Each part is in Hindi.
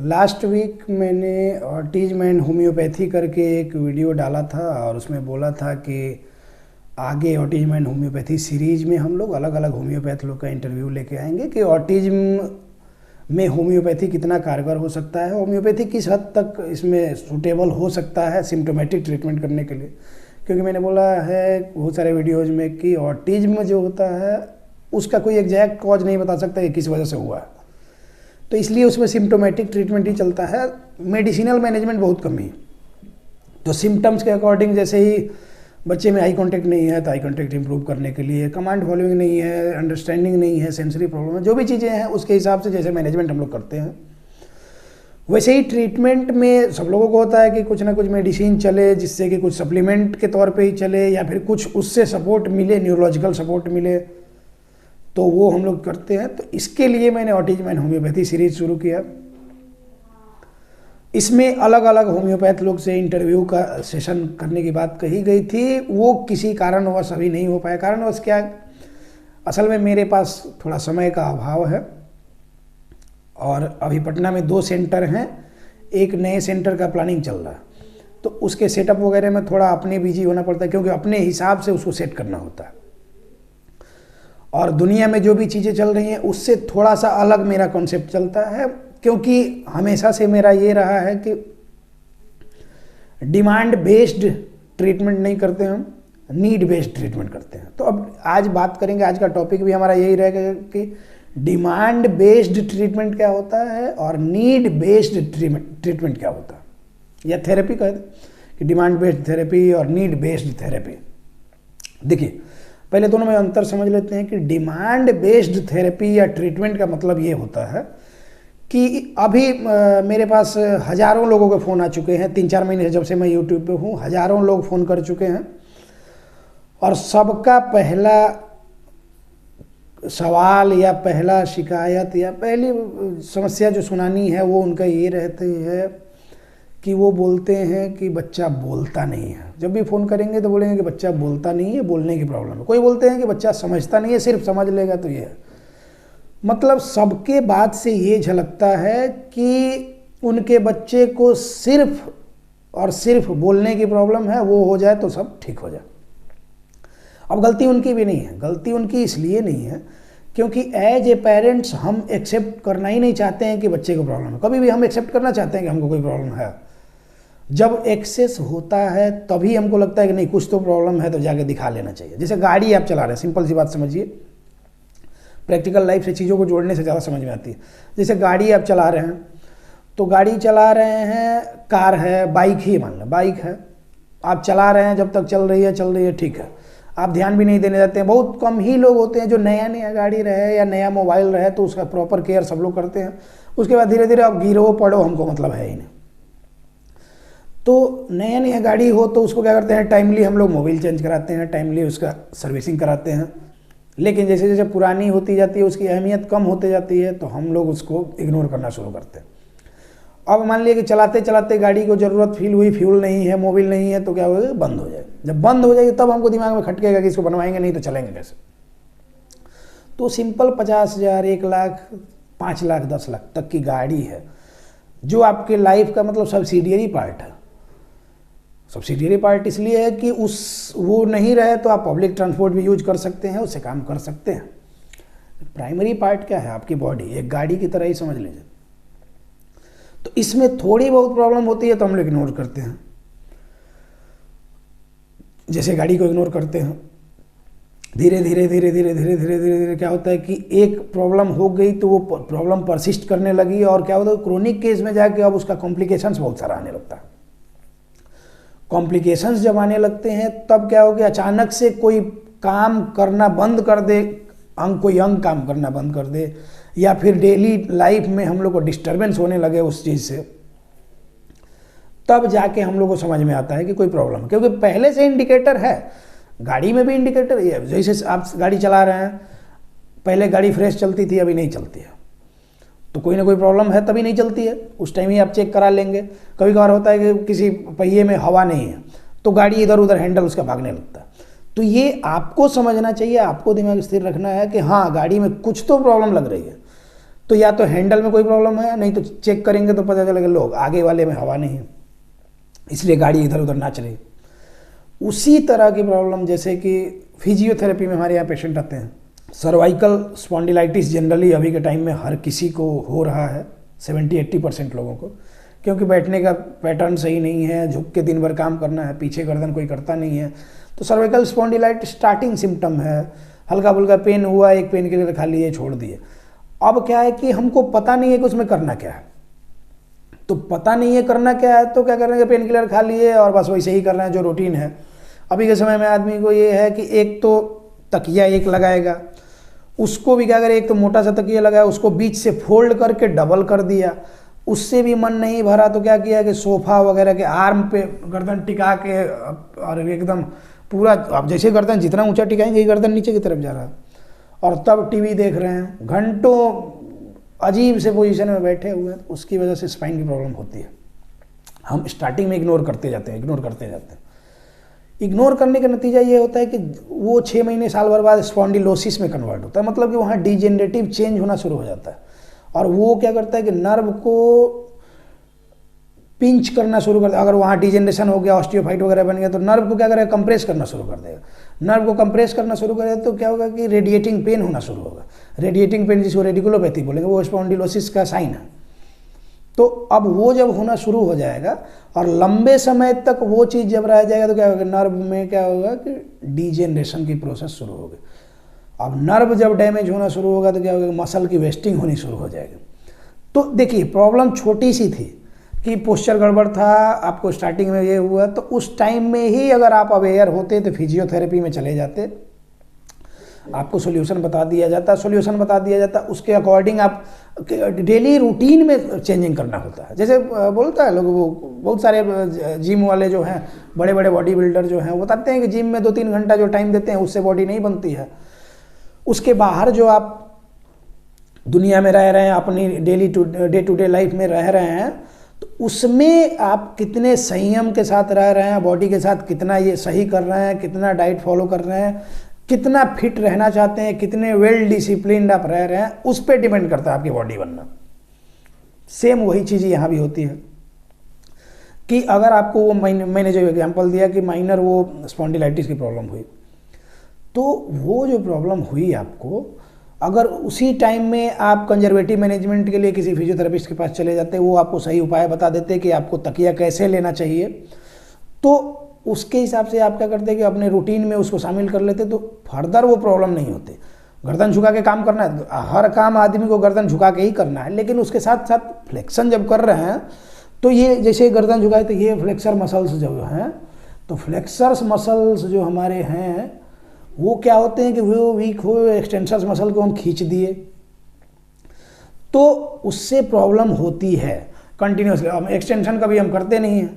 लास्ट वीक मैंने ऑटिज्म एंड होम्योपैथी करके एक वीडियो डाला था और उसमें बोला था कि आगे ऑटिज्म एंड होम्योपैथी सीरीज में हम लोग अलग अलग होम्योपैथ लोग का इंटरव्यू लेके आएंगे कि ऑटिज्म में होम्योपैथी कितना कारगर हो सकता है, होम्योपैथी किस हद तक इसमें सूटेबल हो सकता है सिम्टोमेटिक ट्रीटमेंट करने के लिए। क्योंकि मैंने बोला है बहुत सारे वीडियोज़ में कि ऑटिज्म जो होता है उसका कोई एग्जैक्ट कॉज नहीं बता सकता कि किस वजह से हुआ है, तो इसलिए उसमें सिम्टोमेटिक ट्रीटमेंट ही चलता है, मेडिसिनल मैनेजमेंट बहुत कम ही। तो सिम्टम्स के अकॉर्डिंग जैसे ही बच्चे में आई कांटेक्ट नहीं है तो आई कांटेक्ट इंप्रूव करने के लिए, कमांड फॉलोइंग नहीं है, अंडरस्टैंडिंग नहीं है, सेंसरी प्रॉब्लम है, जो भी चीज़ें हैं उसके हिसाब से जैसे मैनेजमेंट हम लोग करते हैं वैसे ही ट्रीटमेंट में सब लोगों को होता है कि कुछ ना कुछ मेडिसिन चले, जिससे कि कुछ सप्लीमेंट के तौर पे ही चले या फिर कुछ उससे सपोर्ट मिले, न्यूरोलॉजिकल सपोर्ट मिले, तो वो हम लोग करते हैं। तो इसके लिए मैंने ऑटिज्म एंड होम्योपैथी सीरीज शुरू किया। इसमें अलग अलग होम्योपैथ लोग से इंटरव्यू का सेशन करने की बात कही गई थी, वो किसी कारणवश अभी नहीं हो पाया। कारणवश क्या, असल में मेरे पास थोड़ा समय का अभाव है और अभी पटना में 2 सेंटर हैं, एक नए सेंटर का प्लानिंग चल रहा है, तो उसके सेटअप वगैरह में थोड़ा अपने बिजी होना पड़ता है क्योंकि अपने हिसाब से उसको सेट करना होता है और दुनिया में जो भी चीज़ें चल रही हैं उससे थोड़ा सा अलग मेरा कॉन्सेप्ट चलता है। क्योंकि हमेशा से मेरा ये रहा है कि डिमांड बेस्ड ट्रीटमेंट नहीं करते हम, नीड बेस्ड ट्रीटमेंट करते हैं। तो अब आज बात करेंगे, आज का टॉपिक भी हमारा यही रहेगा कि डिमांड बेस्ड ट्रीटमेंट क्या होता है और नीड बेस्ड ट्रीटमेंट क्या होता है, या थेरेपी कहते हैं कि डिमांड बेस्ड थेरेपी और नीड बेस्ड थेरेपी। देखिए पहले दोनों में अंतर समझ लेते हैं कि डिमांड बेस्ड थेरेपी या ट्रीटमेंट का मतलब ये होता है कि अभी मेरे पास हज़ारों लोगों के फ़ोन आ चुके हैं, 3-4 महीने से जब से मैं यूट्यूब पे हूँ, हज़ारों लोग फ़ोन कर चुके हैं और सबका पहला सवाल या पहला शिकायत या पहली समस्या जो सुनानी है वो उनका ये रहती है कि वो बोलते हैं कि बच्चा बोलता नहीं है। जब भी फ़ोन करेंगे तो बोलेंगे कि बच्चा बोलता नहीं है, बोलने की प्रॉब्लम है। कोई बोलते हैं कि बच्चा समझता नहीं है, सिर्फ समझ लेगा तो ये है। मतलब सबके बात से ये झलकता है कि उनके बच्चे को सिर्फ और सिर्फ बोलने की प्रॉब्लम है, वो हो जाए तो सब ठीक हो जाए। अब गलती उनकी भी नहीं है, गलती उनकी इसलिए नहीं है क्योंकि एज ए पेरेंट्स हम एक्सेप्ट करना ही नहीं चाहते हैं कि बच्चे को प्रॉब्लम है। कभी भी हम एक्सेप्ट करना चाहते हैं कि हमको कोई प्रॉब्लम है, जब एक्सेस होता है तभी हमको लगता है कि नहीं कुछ तो प्रॉब्लम है तो जाके दिखा लेना चाहिए। जैसे गाड़ी आप चला रहे हैं, सिंपल सी बात समझिए, प्रैक्टिकल लाइफ से चीज़ों को जोड़ने से ज़्यादा समझ में आती है। जैसे गाड़ी आप चला रहे हैं तो गाड़ी चला रहे हैं, कार है, बाइक ही मान लो, बाइक है, आप चला रहे हैं, जब तक चल रही है ठीक है, आप ध्यान भी नहीं देने जाते हैं। बहुत कम ही लोग होते हैं जो नया गाड़ी रहे या नया मोबाइल रहे तो उसका प्रॉपर केयर सब लोग करते हैं, उसके बाद धीरे धीरे अब गिरो पड़ो हमको मतलब है ही नहीं। तो नया गाड़ी हो तो उसको क्या करते हैं, टाइमली हम लोग मोबाइल चेंज कराते हैं, टाइमली उसका सर्विसिंग कराते हैं। लेकिन जैसे जैसे पुरानी होती जाती है उसकी अहमियत कम होते जाती है तो हम लोग उसको इग्नोर करना शुरू करते हैं। अब मान लिया कि चलाते चलाते गाड़ी को ज़रूरत फील हुई, फ्यूल नहीं है, मोबिल नहीं है, तो क्या होगा, बंद हो जाएगी। जब बंद हो जाएगी तब हमको दिमाग में खटकेगा कि इसको बनवाएंगे, नहीं तो चलेंगे कैसे। तो सिंपल 50,000, 1 लाख, 5 लाख, 10 लाख तक की गाड़ी है जो आपके लाइफ का मतलब सब्सिडियरी पार्ट है। सब्सिडियरी पार्ट इसलिए है कि वो नहीं रहे तो आप पब्लिक ट्रांसपोर्ट भी यूज कर सकते हैं, उससे काम कर सकते हैं। प्राइमरी पार्ट क्या है, आपकी बॉडी, एक गाड़ी की तरह ही समझ लीजिए। तो इसमें थोड़ी बहुत प्रॉब्लम होती है तो हम लोग इग्नोर करते हैं, जैसे गाड़ी को इग्नोर करते हैं। धीरे धीरे क्या होता है कि एक प्रॉब्लम हो गई तो वो प्रॉब्लम परसिस्ट करने लगी और क्या होता है, क्रोनिक केस में जाके अब उसका कॉम्प्लिकेशंस बहुत सारा आने लगता है। कॉम्प्लिकेशंस जब आने लगते हैं तब क्या हो गया, अचानक से कोई काम करना बंद कर दे, कोई अंग काम करना बंद कर दे, या फिर डेली लाइफ में हम लोग को डिस्टर्बेंस होने लगे उस चीज़ से, तब जाके हम लोग को समझ में आता है कि कोई प्रॉब्लम है। क्योंकि पहले से इंडिकेटर है, गाड़ी में भी इंडिकेटर है। जैसे आप गाड़ी चला रहे हैं, पहले गाड़ी फ्रेश चलती थी, अभी नहीं चलती है, तो कोई ना कोई प्रॉब्लम है तभी नहीं चलती है, उस टाइम ही आप चेक करा लेंगे। कभी कभार होता है कि किसी पहिए में हवा नहीं है तो गाड़ी इधर उधर हैंडल उसका भागने लगता है। तो ये आपको समझना चाहिए, आपको दिमाग स्थिर रखना है कि हाँ गाड़ी में कुछ तो प्रॉब्लम लग रही है। तो या तो हैंडल में कोई प्रॉब्लम है, नहीं तो चेक करेंगे तो पता चलेगा लोग आगे वाले में हवा नहीं है, इसलिए गाड़ी इधर उधर नाच रही। उसी तरह की प्रॉब्लम जैसे कि फिजियोथेरेपी में हमारे यहाँ पेशेंट आते हैं, सर्वाइकल स्पॉन्डिलाइटिस जनरली अभी के टाइम में हर किसी को हो रहा है, 70-80% लोगों को, क्योंकि बैठने का पैटर्न सही नहीं है, झुक के दिन भर काम करना है, पीछे गर्दन कोई करता नहीं है। तो सर्वाइकल स्पॉन्डिलाइटिस स्टार्टिंग सिम्टम है, हल्का फुल्का पेन हुआ, एक पेन किलर खा लिए, छोड़ दिए। अब क्या है कि हमको पता नहीं है कि उसमें करना क्या है, तो पता नहीं है करना क्या है तो क्या करेंगे, पेन किलर खा लिए और बस वैसे ही कर रहे हैं जो रूटीन है। अभी के समय में आदमी को ये है कि एक तो तकिया एक लगाएगा, उसको भी क्या करे, एक तो मोटा सा तकिया लगाया, उसको बीच से फोल्ड करके डबल कर दिया, उससे भी मन नहीं भरा तो क्या किया कि सोफा वगैरह के आर्म पे गर्दन टिका के और एकदम पूरा, अब जैसे गर्दन जितना ऊंचा टिकाएंगे गर्दन नीचे की तरफ जा रहा है, और तब टीवी देख रहे हैं, घंटों अजीब से पोजीशन में बैठे हुए हैं, तो उसकी वजह से स्पाइन की प्रॉब्लम होती है। हम स्टार्टिंग में इग्नोर करते जाते हैं। इग्नोर करने का नतीजा ये होता है कि वो 6 महीने साल भर बाद स्पॉन्डिलोसिस में कन्वर्ट होता है, मतलब कि वहाँ डिजेनरेटिव चेंज होना शुरू हो जाता है, और वो क्या करता है कि नर्व को पिंच करना शुरू कर देगा। अगर वहाँ डिजेनरेशन हो गया, ऑस्टियोफाइट वगैरह बन गया, तो नर्व को क्या करेगा, कंप्रेस करना शुरू कर देगा। नर्व को कंप्रेस करना शुरू करेगा तो क्या होगा कि रेडिएटिंग पेन होना शुरू होगा। रेडिएटिंग पेन जिसको रेडिकुलोपैथी बोलेंगे, वो स्पॉन्डिलोसिस का साइन है। तो अब वो जब होना शुरू हो जाएगा और लंबे समय तक वो चीज़ जब रह जाएगा तो क्या होगा, नर्व में क्या होगा कि डिजेनरेशन की प्रोसेस शुरू होगी। अब नर्व जब डैमेज होना शुरू होगा तो क्या होगा, मसल की वेस्टिंग होनी शुरू हो जाएगी। तो देखिए प्रॉब्लम छोटी सी थी कि पोस्चर गड़बड़ था, आपको स्टार्टिंग में ये हुआ, तो उस टाइम में ही अगर आप अवेयर होते तो फिजियोथेरेपी में चले जाते, आपको सोल्यूशन बता दिया जाता, उसके अकॉर्डिंग आप डेली रूटीन में चेंजिंग करना होता है। जैसे बोलता है लोग, वो बहुत सारे जिम वाले जो हैं, बड़े बड़े बॉडी बिल्डर जो हैं, वो बताते हैं कि जिम में 2-3 घंटा जो टाइम देते हैं उससे बॉडी नहीं बनती है। उसके बाहर जो आप दुनिया में रह रहे हैं, अपनी डे टू डे लाइफ में रह रहे हैं, तो उसमें आप कितने संयम के साथ रह रहे हैं, बॉडी के साथ कितना ये सही कर रहे हैं, कितना डाइट फॉलो कर रहे हैं, कितना फिट रहना चाहते हैं, कितने वेल डिसिप्लिन्ड आप रह रहे हैं, उस पर डिपेंड करता है आपकी बॉडी बनना। सेम वही चीज़ यहाँ भी होती है कि अगर आपको वो मैंने जो एग्जांपल दिया कि माइनर वो स्पॉन्डिलाइटिस की प्रॉब्लम हुई, तो वो जो प्रॉब्लम हुई आपको, अगर उसी टाइम में आप कंजर्वेटिव मैनेजमेंट के लिए किसी फिजियोथेरेपिस्ट के पास चले जाते, वो आपको सही उपाय बता देते कि आपको तकिया कैसे लेना चाहिए, तो उसके हिसाब से आप क्या करते कि अपने रूटीन में उसको शामिल कर लेते, तो फर्दर वो प्रॉब्लम नहीं होती। गर्दन झुका के काम करना है, हर काम आदमी को गर्दन झुका के ही करना है, लेकिन उसके साथ साथ फ्लेक्शन जब कर रहे हैं तो ये जैसे गर्दन झुकाए तो ये फ्लेक्सर मसल्स जो हैं, तो फ्लेक्सर्स मसल्स जो हमारे हैं वो क्या होते हैं कि वो वीक हो, एक्सटेंसर्स मसल को हम खींच दिए, तो उससे प्रॉब्लम होती है कंटिन्यूसली। अब एक्सटेंशन कभी हम करते नहीं हैं,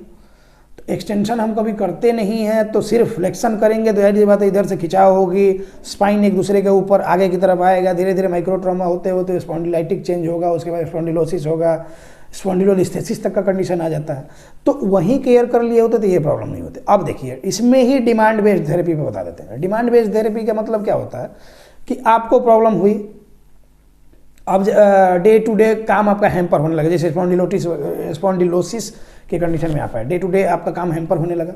तो एक्सटेंशन हम कभी करते नहीं हैं तो सिर्फ फ्लेक्शन करेंगे तो यार ये बात है, इधर से खिंचाव होगी, स्पाइन एक दूसरे के ऊपर आगे की तरफ आएगा, धीरे धीरे माइक्रो ट्रॉमा होते होते स्पॉन्डिलाइटिक चेंज होगा, उसके बाद स्पॉन्डिलोसिस होगा, स्पॉन्डिलोलिस्थेसिस तक का कंडीशन आ जाता है। तो वहीं केयर कर लिए होते तो ये प्रॉब्लम नहीं होती। अब देखिए इसमें ही डिमांड बेस्ड थेरेपी पे बता देते हैं। डिमांड बेस्ड थेरेपी का मतलब क्या होता है कि आपको प्रॉब्लम हुई, अब डे टू डे काम आपका हैम्पर होने लगा, जैसे स्पॉन्डिलोसिस के कंडीशन में आप है, डे टू डे आपका काम हैम्पर होने लगा।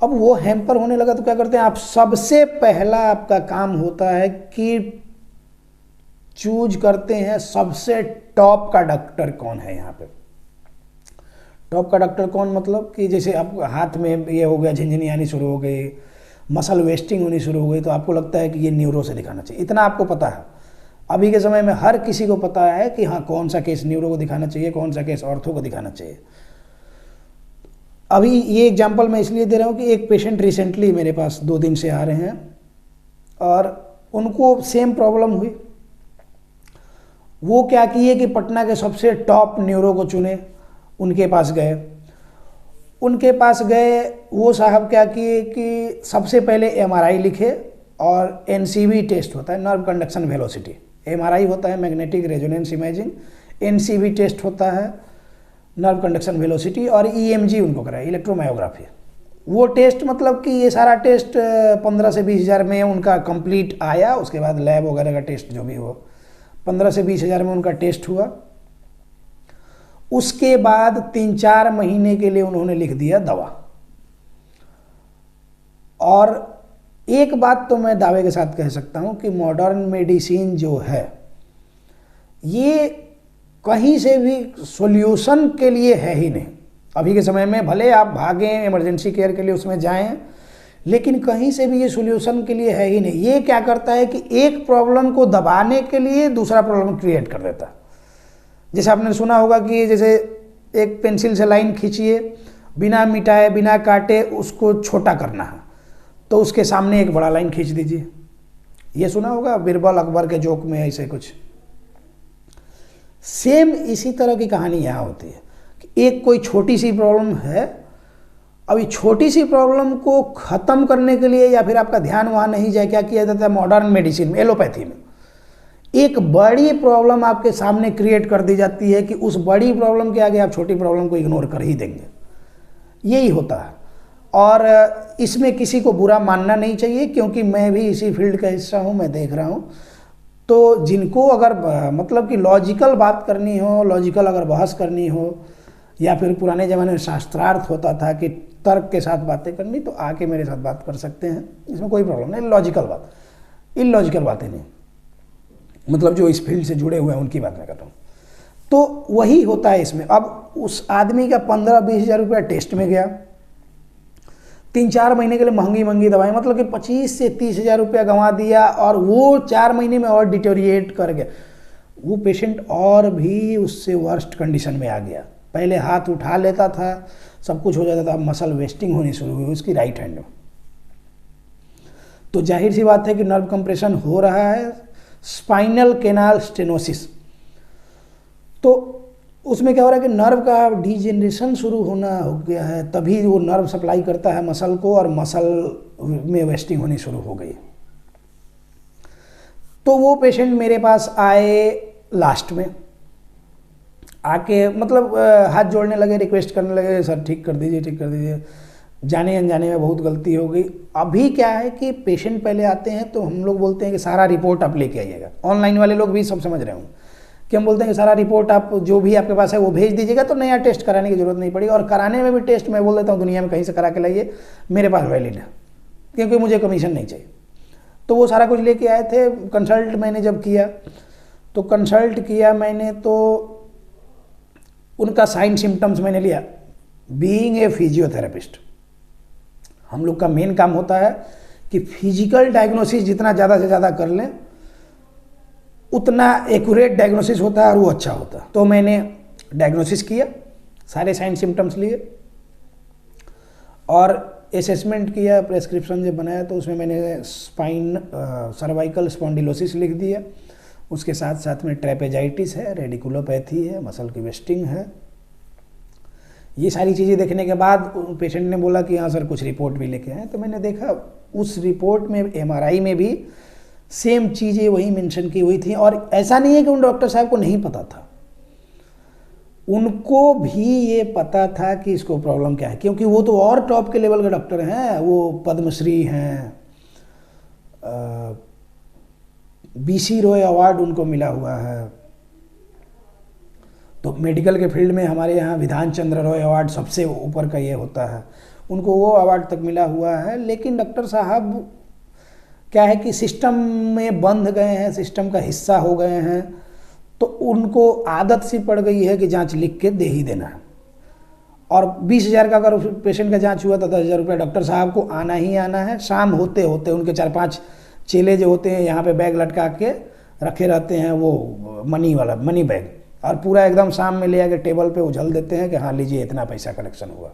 अब वो हैम्पर होने लगा तो क्या करते हैं आप, सबसे पहला आपका काम होता है कि चूज करते हैं सबसे टॉप का डॉक्टर कौन है यहाँ पे। टॉप का डॉक्टर कौन, मतलब कि जैसे आप हाथ में ये हो गया, झिंझनी आनी शुरू हो गई, मसल वेस्टिंग होनी शुरू हो गई, तो आपको लगता है कि ये न्यूरो से दिखाना चाहिए। इतना आपको पता है, अभी के समय में हर किसी को पता है कि हाँ कौन सा केस न्यूरो को दिखाना चाहिए, कौन सा केस ऑर्थो को दिखाना चाहिए। अभी ये एग्जांपल मैं इसलिए दे रहा हूँ कि एक पेशेंट रिसेंटली मेरे पास 2 दिन से आ रहे हैं और उनको सेम प्रॉब्लम हुई। वो क्या किए कि पटना के सबसे टॉप न्यूरो को चुने, उनके पास गए। वो साहब क्या किए कि सबसे पहले MRI लिखे और NCV टेस्ट होता है, नर्व कंडक्शन वेलोसिटी। MRI होता है magnetic resonance imaging, NCV test होता है नर्व कंडक्शन वेलोसिटी, और EMG उनको कराया, इलेक्ट्रोमायोग्राफी। वो टेस्ट मतलब कि ये सारा टेस्ट 15 से 20 हज़ार में उनका कंप्लीट आया। उसके बाद लैब वगैरह का टेस्ट जो भी हो 15 से 20 हज़ार में उनका टेस्ट हुआ। उसके बाद 3-4 महीने के लिए उन्होंने लिख दिया दवा। और एक बात तो मैं दावे के साथ कह सकता हूं कि मॉडर्न मेडिसिन जो है ये कहीं से भी सॉल्यूशन के लिए है ही नहीं। अभी के समय में भले आप भागें इमरजेंसी केयर के लिए, उसमें जाएं, लेकिन कहीं से भी ये सॉल्यूशन के लिए है ही नहीं। ये क्या करता है कि एक प्रॉब्लम को दबाने के लिए दूसरा प्रॉब्लम क्रिएट कर देता है। जैसे आपने सुना होगा कि जैसे एक पेंसिल से लाइन खींचिए, बिना मिटाए बिना काटे उसको छोटा करना है, तो उसके सामने एक बड़ा लाइन खींच दीजिए। ये सुना होगा बीरबल अकबर के जोक में ऐसे कुछ। सेम इसी तरह की कहानी यहाँ होती है कि एक कोई छोटी सी प्रॉब्लम है, अभी छोटी सी प्रॉब्लम को ख़त्म करने के लिए या फिर आपका ध्यान वहाँ नहीं जाए, क्या किया जाता है मॉडर्न मेडिसिन में, एलोपैथी में, एक बड़ी प्रॉब्लम आपके सामने क्रिएट कर दी जाती है कि उस बड़ी प्रॉब्लम के आगे आप छोटी प्रॉब्लम को इग्नोर कर ही देंगे। यही होता है। और इसमें किसी को बुरा मानना नहीं चाहिए, क्योंकि मैं भी इसी फील्ड का हिस्सा हूँ, मैं देख रहा हूँ। तो जिनको अगर मतलब कि लॉजिकल बात करनी हो, लॉजिकल अगर बहस करनी हो, या फिर पुराने ज़माने में शास्त्रार्थ होता था कि तर्क के साथ बातें करनी, तो आके मेरे साथ बात कर सकते हैं, इसमें कोई प्रॉब्लम नहीं। लॉजिकल बात, इलॉजिकल बातें नहीं, मतलब जो इस फील्ड से जुड़े हुए हैं उनकी बात मैं कर रहा हूँ। तो वही होता है इसमें। अब उस आदमी का 15-20 हज़ार रुपया टेस्ट में गया, 3-4 महीने के लिए महंगी महंगी दवाएं, मतलब कि 25 से 30 हज़ार रुपया गंवा दिया, और वो 4 महीने में और डिटोरिएट कर गया। वो पेशेंट और भी उससे वर्स्ट कंडीशन में आ गया। पहले हाथ उठा लेता था, सब कुछ हो जाता था, मसल वेस्टिंग होनी शुरू हुई उसकी राइट हैंड में। तो जाहिर सी बात है कि नर्व कंप्रेशन हो रहा है, स्पाइनल कैनाल स्टेनोसिस। तो उसमें क्या हो रहा है कि नर्व का डिजेनरेशन शुरू होना हो गया है, तभी वो नर्व सप्लाई करता है मसल को, और मसल में वेस्टिंग होनी शुरू हो गई। तो वो पेशेंट मेरे पास आए लास्ट में, आके मतलब हाथ जोड़ने लगे, रिक्वेस्ट करने लगे, सर ठीक कर दीजिए, ठीक कर दीजिए, जाने अनजाने में बहुत गलती हो गई। अभी क्या है कि पेशेंट पहले आते हैं तो हम लोग बोलते हैं कि सारा रिपोर्ट आप लेके आइएगा। ऑनलाइन वाले लोग भी सब समझ रहे होंगे कि हम बोलते हैं कि सारा रिपोर्ट आप जो भी आपके पास है वो भेज दीजिएगा, तो नया टेस्ट कराने की जरूरत नहीं पड़ेगी। और कराने में भी टेस्ट मैं बोल देता हूँ दुनिया में कहीं से करा के लाइए, मेरे पास वैलिड है, क्योंकि मुझे कमीशन नहीं चाहिए। तो वो सारा कुछ लेके आए थे। कंसल्ट मैंने जब किया, तो कंसल्ट किया मैंने, तो उनका साइन सिम्टम्स मैंने लिया। बीइंग ए फिजियोथेरेपिस्ट, हम लोग का मेन काम होता है कि फिजिकल डायग्नोसिस जितना ज़्यादा से ज़्यादा कर लें उतना एक्यूरेट डायग्नोसिस होता है और वो अच्छा होता है। तो मैंने डायग्नोसिस किया, सारे साइन सिम्टम्स लिए और असेसमेंट किया। प्रेस्क्रिप्शन जब बनाया तो उसमें मैंने सर्वाइकल स्पॉन्डिलोसिस लिख दिया, उसके साथ साथ में ट्रेपेजाइटिस है, रेडिकुलोपैथी है, मसल की वेस्टिंग है। ये सारी चीज़ें देखने के बाद पेशेंट ने बोला कि हाँ सर कुछ रिपोर्ट भी लेके आए। तो मैंने देखा उस रिपोर्ट में MRI में भी सेम चीज़ें वही मेंशन की हुई थी। और ऐसा नहीं है कि उन डॉक्टर साहब को नहीं पता था, उनको भी ये पता था कि इसको प्रॉब्लम क्या है, क्योंकि वो तो और टॉप के लेवल के डॉक्टर हैं, वो पद्मश्री हैं, BC रॉय अवार्ड उनको मिला हुआ है। तो मेडिकल के फील्ड में हमारे यहाँ विधान चंद्र रॉय अवार्ड सबसे ऊपर का ये होता है, उनको वो अवार्ड तक मिला हुआ है। लेकिन डॉक्टर साहब क्या है कि सिस्टम में बंध गए हैं, सिस्टम का हिस्सा हो गए हैं, तो उनको आदत सी पड़ गई है कि जांच लिख के दे ही देना है। और 20 हज़ार का अगर पेशेंट का जांच हुआ तो 10 हज़ार रुपये डॉक्टर साहब को आना ही आना है। शाम होते होते उनके 4-5 चेले जो होते हैं यहाँ पे बैग लटका के रखे रहते हैं, वो मनी बैग, और पूरा एकदम शाम में ले आके टेबल पे उछल देते हैं कि हाँ लीजिए इतना पैसा कलेक्शन हुआ।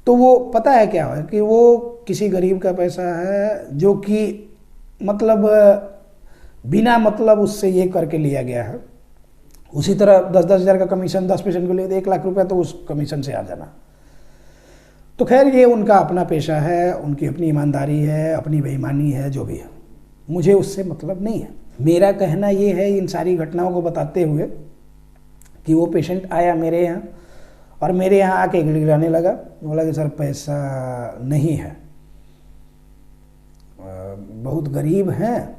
तो वो पता है क्या है कि वो किसी गरीब का पैसा है जो कि मतलब बिना मतलब उससे ये करके लिया गया है। उसी तरह 10-10 हज़ार का कमीशन 10 पेशेंट को लिए तो 1 लाख रुपया तो उस कमीशन से आ जाना। तो खैर ये उनका अपना पेशा है, उनकी अपनी ईमानदारी है, अपनी बेईमानी है, जो भी है, मुझे उससे मतलब नहीं है। मेरा कहना ये है इन सारी घटनाओं को बताते हुए कि वो पेशेंट आया मेरे यहाँ और मेरे यहाँ आके गिड़गिड़ाने लगा, बोला कि सर पैसा नहीं है, बहुत गरीब हैं,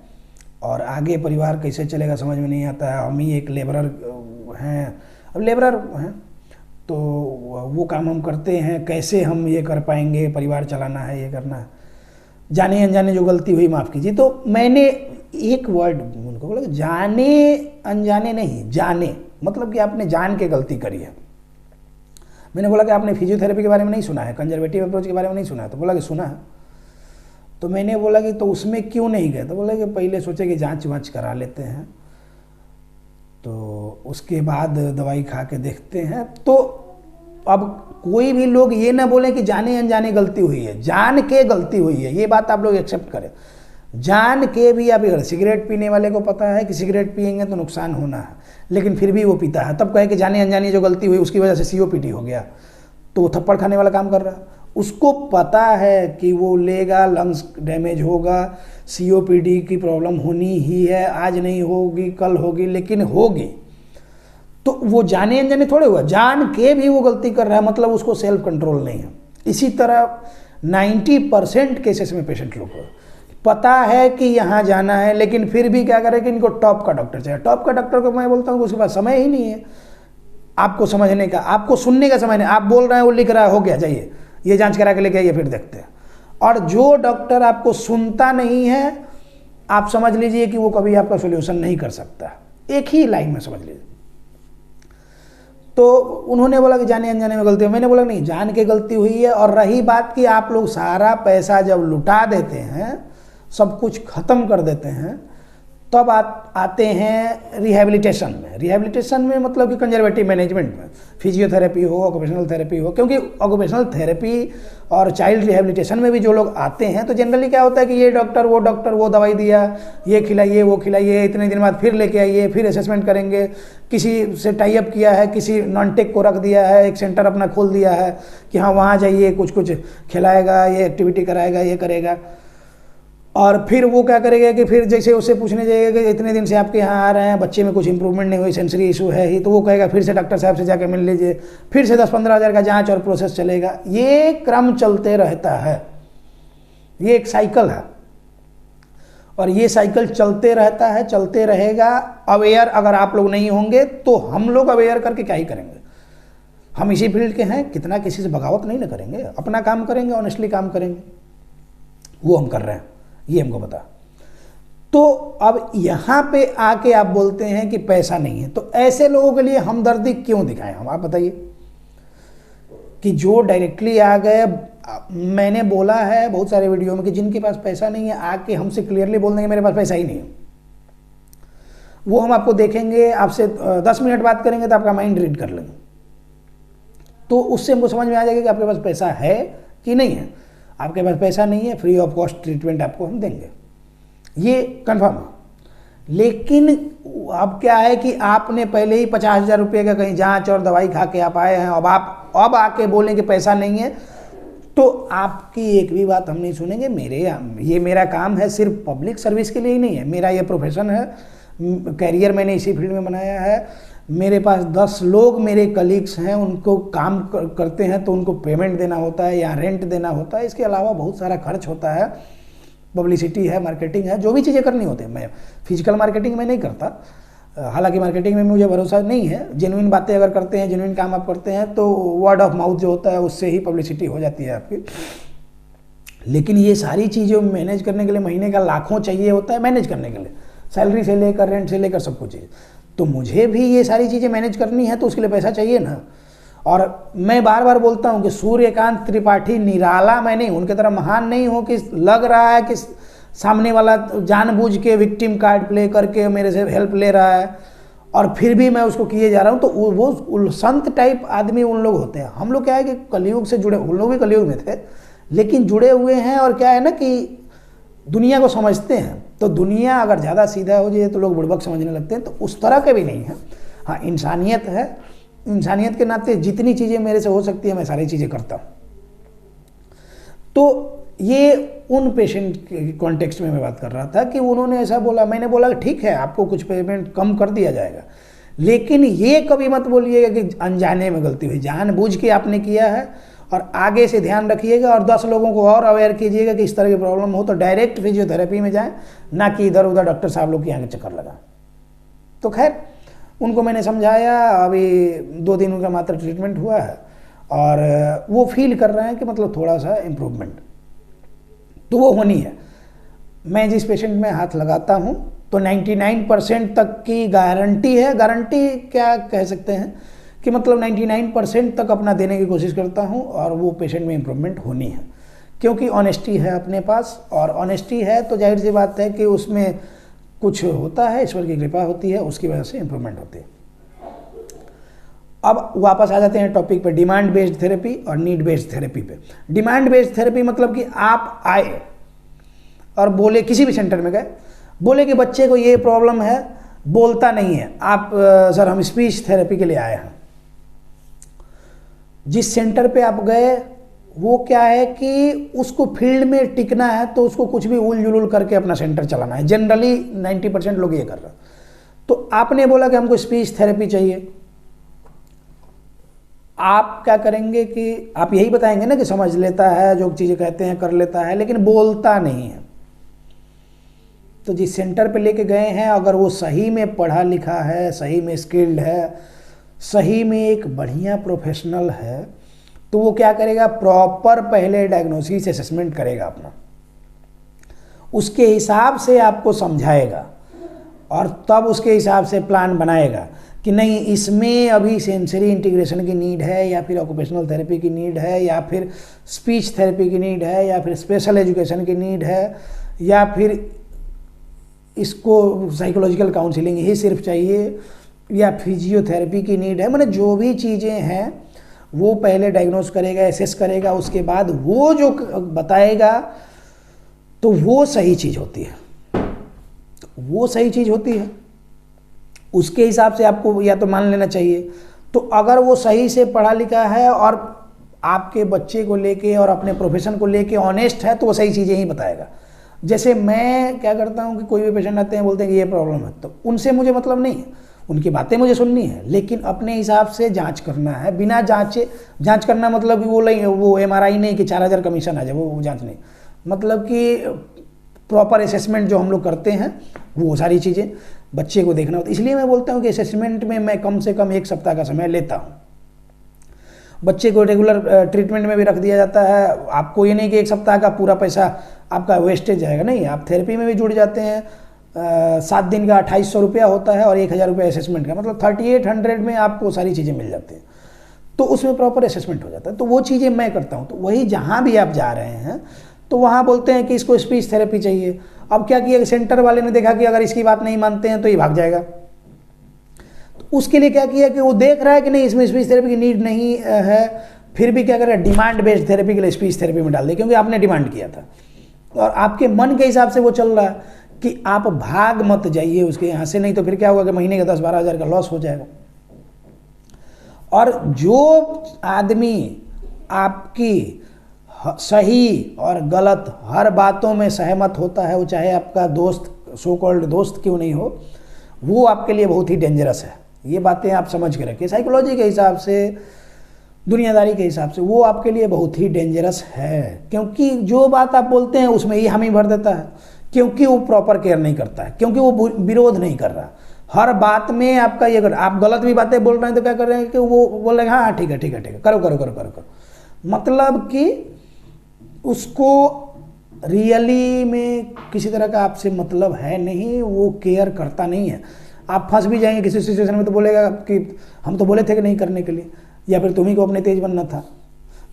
और आगे परिवार कैसे चलेगा समझ में नहीं आता है। हम ही एक लेबरर हैं, अब लेबरर हैं तो वो काम हम करते हैं, कैसे हम ये कर पाएंगे, परिवार चलाना है, ये करना है। जाने अनजाने जो गलती हुई माफ़ कीजिए। तो मैंने एक वर्ड उनको बोला, जाने अनजाने नहीं, जाने मतलब कि आपने जान के गलती करी है। मैंने बोला कि आपने फिजियोथेरेपी के बारे में नहीं सुना है, कंजर्वेटिव अप्रोच के बारे में नहीं सुना है? तो बोला कि सुना है। तो मैंने बोला कि तो उसमें क्यों नहीं गए? तो बोला कि पहले सोचे कि जांच वाँच करा लेते हैं, तो उसके बाद दवाई खा के देखते हैं। तो अब कोई भी लोग ये ना बोले कि जाने अनजाने गलती हुई है, जान के गलती हुई है, ये बात आप लोग एक्सेप्ट करें। जान के भी आप, सिगरेट पीने वाले को पता है कि सिगरेट पिएंगे तो नुकसान होना है, लेकिन फिर भी वो पीता है, तब कहे कि जाने अनजाने जो गलती हुई उसकी वजह से COPD हो गया, तो वो थप्पड़ खाने वाला काम कर रहा है। उसको पता है कि वो लेगा, लंग्स डैमेज होगा, COPD की प्रॉब्लम होनी ही है, आज नहीं होगी कल होगी, लेकिन होगी। तो वो जाने अनजाने थोड़े हुआ, जान के भी वो गलती कर रहा है, मतलब उसको सेल्फ कंट्रोल नहीं है। इसी तरह 90% केसेस में पेशेंट लोग को पता है कि यहाँ जाना है, लेकिन फिर भी क्या करें कि इनको टॉप का डॉक्टर चाहिए। टॉप का डॉक्टर को मैं बोलता हूँ उसके पास समय ही नहीं है आपको समझने का, आपको सुनने का समय नहीं। आप बोल रहे हैं, वो लिख रहा है, हो गया, जाइए ये जांच करा के लेके आइए, फिर देखते हैं। और जो डॉक्टर आपको सुनता नहीं है, आप समझ लीजिए कि वो कभी आपका सोल्यूशन नहीं कर सकता। एक ही लाइन में समझ लीजिए। तो उन्होंने बोला कि जाने अनजाने में गलती है। मैंने बोला नहीं, जान के गलती हुई है। और रही बात कि आप लोग सारा पैसा जब लुटा देते हैं, सब कुछ खत्म कर देते हैं, तब आते हैं रिहैबिलिटेशन में। रिहैबिलिटेशन में मतलब कि कंजर्वेटिव मैनेजमेंट में, फिजियोथेरेपी हो, ऑक्यूपेशनल थेरेपी हो। क्योंकि ऑक्यूपेशनल थेरेपी और चाइल्ड रिहैबिलिटेशन में भी जो लोग आते हैं, तो जनरली क्या होता है कि ये डॉक्टर वो दवाई दिया, ये खिलाइए, वो खिलाइए, इतने दिन बाद फिर लेके आइए, फिर असेसमेंट करेंगे। किसी से टाई अप किया है, किसी नॉन टेक को रख दिया है, एक सेंटर अपना खोल दिया है कि हाँ वहाँ जाइए, कुछ कुछ खिलाएगा, ये एक्टिविटी कराएगा, ये करेगा। और फिर वो क्या करेगा कि फिर जैसे उससे पूछने जाएगा कि इतने दिन से आपके यहाँ आ रहे हैं, बच्चे में कुछ इंप्रूवमेंट नहीं हुई, सेंसरी इशू है ही, तो वो कहेगा फिर से डॉक्टर साहब से जाकर मिल लीजिए, फिर से 10-15 हज़ार का जांच और प्रोसेस चलेगा। ये क्रम चलते रहता है, ये एक साइकिल है और ये साइकिल चलते रहता है, चलते रहेगा। अवेयर अगर आप लोग नहीं होंगे तो हम लोग अवेयर करके क्या ही करेंगे। हम इसी फील्ड के हैं, कितना किसी से बगावत नहीं ना करेंगे, अपना काम करेंगे, ऑनेस्टली काम करेंगे। वो हम कर रहे हैं, ये हमको पता। तो अब यहाँ पे आके आप बोलते हैं कि पैसा नहीं है, तो ऐसे लोगों के लिए हमदर्दी क्यों दिखाएं हम? आप बताइए कि जो डायरेक्टली आ गए, मैंने बोला है बहुत सारे वीडियो में कि जिनके पास पैसा नहीं है आके हमसे क्लियरली बोल देंगे मेरे पास पैसा ही नहीं है। वो हम आपको देखेंगे, आपसे 10 मिनट बात करेंगे तो आपका माइंड रीड कर लेंगे, तो उससे हमको समझ में आ जाएगा कि आपके पास पैसा है कि नहीं है। आपके पास पैसा नहीं है, फ्री ऑफ कॉस्ट ट्रीटमेंट आपको हम देंगे, ये कंफर्म है। लेकिन अब क्या है कि आपने पहले ही 50,000 रुपये का कहीं जांच और दवाई खा के आप आए हैं, अब आके बोलें कि पैसा नहीं है, तो आपकी एक भी बात हम नहीं सुनेंगे। ये मेरा काम है, सिर्फ पब्लिक सर्विस के लिए ही नहीं है, मेरा ये प्रोफेशन है, कैरियर मैंने इसी फील्ड में बनाया है। मेरे पास 10 लोग मेरे कलीग्स हैं, उनको काम करते हैं तो उनको पेमेंट देना होता है या रेंट देना होता है। इसके अलावा बहुत सारा खर्च होता है, पब्लिसिटी है, मार्केटिंग है, जो भी चीज़ें करनी होती है। मैं फिजिकल मार्केटिंग में नहीं करता, हालांकि मार्केटिंग में मुझे भरोसा नहीं है। जेन्युइन बातें अगर करते हैं, जेन्युइन काम आप करते हैं, तो वर्ड ऑफ माउथ जो होता है उससे ही पब्लिसिटी हो जाती है आपकी। लेकिन ये सारी चीज़ें मैनेज करने के लिए महीने का लाखों चाहिए होता है, मैनेज करने के लिए, सैलरी से लेकर रेंट से लेकर सब कुछ। तो मुझे भी ये सारी चीज़ें मैनेज करनी है, तो उसके लिए पैसा चाहिए ना। और मैं बार बार बोलता हूँ कि सूर्यकांत त्रिपाठी निराला मैं नहीं, उनकी तरह महान नहीं हूँ कि लग रहा है कि सामने वाला जानबूझ के विक्टिम कार्ड प्ले करके मेरे से हेल्प ले रहा है और फिर भी मैं उसको किए जा रहा हूँ। तो वो संत टाइप आदमी उन लोग होते हैं। हम लोग क्या है कि कलयुग से जुड़े, उन लोग भी कलयुग में थे लेकिन जुड़े हुए हैं, और क्या है ना कि दुनिया को समझते हैं। तो दुनिया अगर ज़्यादा सीधा हो जाए तो लोग बुड़बक समझने लगते हैं, तो उस तरह के भी नहीं है। हाँ, इंसानियत है, इंसानियत के नाते जितनी चीज़ें मेरे से हो सकती है मैं सारी चीज़ें करता हूँ। तो ये उन पेशेंट के कॉन्टेक्स्ट में मैं बात कर रहा था कि उन्होंने ऐसा बोला, मैंने बोला ठीक है आपको कुछ पेमेंट कम कर दिया जाएगा, लेकिन ये कभी मत बोलिएगा कि अनजाने में गलती हुई, जानबूझ के आपने किया है और आगे से ध्यान रखिएगा और 10 लोगों को और अवेयर कीजिएगा कि इस तरह की प्रॉब्लम हो तो डायरेक्ट फिजियोथेरेपी में जाएं, ना कि इधर उधर डॉक्टर साहब लोग के यहाँ के चक्कर लगा। तो खैर उनको मैंने समझाया, अभी 2 दिन उनका मात्र ट्रीटमेंट हुआ है और वो फील कर रहे हैं कि मतलब थोड़ा सा इम्प्रूवमेंट तो वो होनी है। मैं जिस पेशेंट में हाथ लगाता हूँ तो 99% तक की गारंटी है, गारंटी क्या कह सकते हैं कि मतलब 99% तक अपना देने की कोशिश करता हूँ और वो पेशेंट में इम्प्रूवमेंट होनी है, क्योंकि ऑनेस्टी है अपने पास, और ऑनेस्टी है तो जाहिर सी बात है कि उसमें कुछ होता है, ईश्वर की कृपा होती है, उसकी वजह से इम्प्रूवमेंट होती है। अब वापस आ जाते हैं टॉपिक पे, डिमांड बेस्ड थेरेपी और नीड बेस्ड थेरेपी पे। डिमांड बेस्ड थेरेपी मतलब कि आप आए और बोले, किसी भी सेंटर में गए, बोले कि बच्चे को ये प्रॉब्लम है, बोलता नहीं है, आप सर हम स्पीच थेरेपी के लिए आए हैं। जिस सेंटर पे आप गए वो क्या है कि उसको फील्ड में टिकना है तो उसको कुछ भी उल जुलूल करके अपना सेंटर चलाना है। जनरली 90% लोग ये कर रहे हैं। तो आपने बोला कि हमको स्पीच थेरेपी चाहिए, आप क्या करेंगे कि आप यही बताएंगे ना कि समझ लेता है, जो चीज़ें कहते हैं कर लेता है, लेकिन बोलता नहीं है। तो जिस सेंटर पे लेके गए हैं अगर वो सही में पढ़ा लिखा है, सही में स्किल्ड है, सही में एक बढ़िया प्रोफेशनल है, तो वो क्या करेगा, प्रॉपर पहले डायग्नोसिस असेसमेंट करेगा अपना, उसके हिसाब से आपको समझाएगा और तब उसके हिसाब से प्लान बनाएगा कि नहीं इसमें अभी सेंसरी इंटीग्रेशन की नीड है, या फिर ऑक्यूपेशनल थेरेपी की नीड है, या फिर स्पीच थेरेपी की नीड है, या फिर स्पेशल एजुकेशन की नीड है, या फिर इसको साइकोलॉजिकल काउंसलिंग ही सिर्फ चाहिए, या फिजियोथेरेपी की नीड है। मतलब जो भी चीज़ें हैं वो पहले डायग्नोस करेगा, एसेस करेगा, उसके बाद वो जो बताएगा तो वो सही चीज़ होती है, वो सही चीज़ होती है। उसके हिसाब से आपको या तो मान लेना चाहिए। तो अगर वो सही से पढ़ा लिखा है और आपके बच्चे को लेके और अपने प्रोफेशन को लेके ऑनेस्ट है तो वो सही चीज़ें ही बताएगा। जैसे मैं क्या करता हूँ कि कोई भी पेशेंट आते हैं बोलते हैं कि ये प्रॉब्लम है, तो उनसे मुझे मतलब नहीं है, उनकी बातें मुझे सुननी है, लेकिन अपने हिसाब से जांच करना है। बिना जांचे, जांच करना मतलब कि वो MRI नहीं कि 4000 कमीशन आ जाए, वो जांच नहीं, मतलब कि प्रॉपर असेसमेंट जो हम लोग करते हैं वो सारी चीज़ें बच्चे को देखना होता है। इसलिए मैं बोलता हूँ कि असेसमेंट में मैं कम से कम 1 सप्ताह का समय लेता हूँ। बच्चे को रेगुलर ट्रीटमेंट में भी रख दिया जाता है। आपको ये नहीं कि 1 सप्ताह का पूरा पैसा आपका वेस्टेज जाएगा, नहीं, आप थेरेपी में भी जुड़ जाते हैं। 7 दिन का 2800 रुपया होता है और 1000 रुपया असेसमेंट का, मतलब 3800 में आपको सारी चीज़ें मिल जाती हैं। तो उसमें प्रॉपर असेसमेंट हो जाता है। तो वो चीज़ें मैं करता हूँ। तो वही जहाँ भी आप जा रहे हैं तो वहाँ बोलते हैं कि इसको स्पीच थेरेपी चाहिए। अब क्या किया, सेंटर वाले ने देखा कि अगर इसकी बात नहीं मानते हैं तो ये भाग जाएगा, तो उसके लिए क्या किया कि वो देख रहा है कि नहीं इसमें स्पीच थेरेपी की नीड नहीं है, फिर भी क्या कर रहा है, डिमांड बेस्ड थेरेपी के लिए स्पीच थेरेपी में डाल दिया, क्योंकि आपने डिमांड किया था और आपके मन के हिसाब से वो चल रहा है कि आप भाग मत जाइए उसके यहाँ से, नहीं तो फिर क्या होगा कि महीने का 10-12 हज़ार का लॉस हो जाएगा। और जो आदमी आपकी सही और गलत हर बातों में सहमत होता है, वो चाहे आपका दोस्त, सो कॉल्ड दोस्त क्यों नहीं हो, वो आपके लिए बहुत ही डेंजरस है। ये बातें आप समझ के रखिए। साइकोलॉजी के हिसाब से, दुनियादारी के हिसाब से वो आपके लिए बहुत ही डेंजरस है, क्योंकि जो बात आप बोलते हैं उसमें ही हामी भर देता है, क्योंकि वो प्रॉपर केयर नहीं करता है, क्योंकि वो विरोध नहीं कर रहा। हर बात में आपका ये कर, आप गलत भी बातें बोल रहे हैं तो क्या कर रहे हैं कि वो बोल रहे हैं हाँ ठीक है ठीक है ठीक है, करो करो करो करो करो, मतलब कि उसको रियली में किसी तरह का आपसे मतलब है नहीं, वो केयर करता नहीं है। आप फंस भी जाएंगे किसी सिचुएशन में तो बोलेगा कि हम तो बोले थे कि नहीं करने के लिए, या फिर तुम्ही को अपने तेज बनना था।